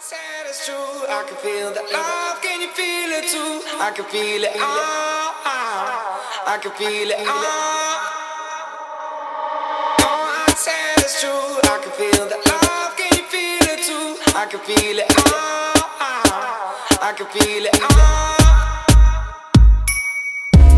said it's true. I can feel the love. Can you feel it too? I can feel it. I can feel it. Oh, I said it's true. I can feel the love. Can you feel it too? I can feel it. I can feel it.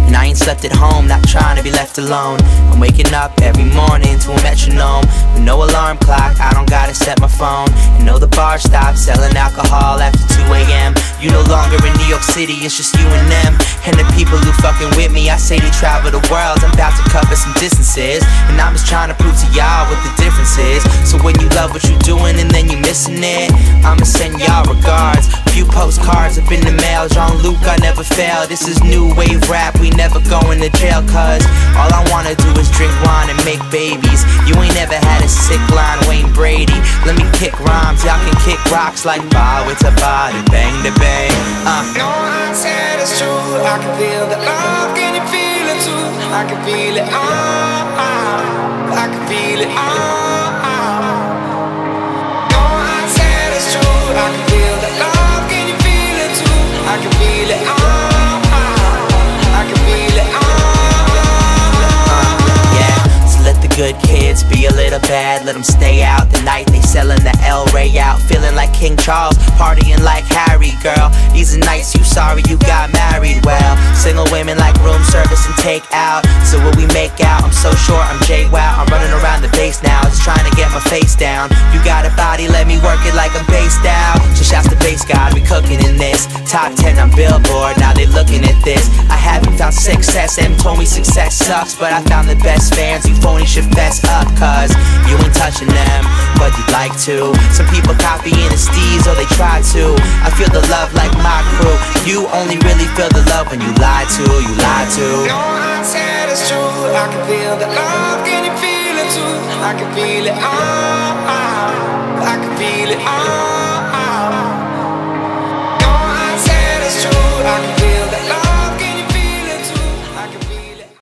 And I ain't slept at home, not trying to be left alone. I'm waking up every morning to a metronome. With no alarm clock, I don't gotta set my phone. And know the bar stopped selling alcohol after 2 a.m. You no longer in New York City, it's just you and them. And the people who fucking with me, I say they travel the world. I'm about to cover some distances, and I'm just trying to prove to y'all what the difference is. So when you love what you're doing and then you're missing it, I'ma send y'all regards. Few postcards up in the mail, Jean-Luc, I never fail. This is new wave rap, we never going to jail. Cause all I wanna do is drink wine and make babies. You ain't never had a sick line, Wayne Brady. Let me kick rhymes, y'all can kick rocks like ba with a body, bang to bang. No, I said it's true. I can feel the love. Can you feel it too? I can feel it. I can feel it. No, I said it's true. I can feel the love. Can you feel it too? I can feel it. I can feel it. Yeah, so let the good kids be a little bad. Let them stay out the night. They selling the El Rey out. Feeling like King Charles, partying like Harry, girl. These are nights you sorry you got married. Well, single women like room service and take out. So what we make out, I'm so short, I'm J-Wow. I'm running around the base now, just trying to get my face down. You got a body, let me work it like I'm based out. So shouts to bass God, we cooking in this. Top 10 on Billboard, now they looking at this. I haven't found success, them told me success sucks. But I found the best fans, you phony should fess up. Cause you ain't touching them, but you'd like to. Some people copying the steez, or they try to. I feel the love like my crew. You only really feel the love when you lie to, you lie to. No, I said it's true. I can feel the love. Can you feel it too? I can feel it. I can feel it.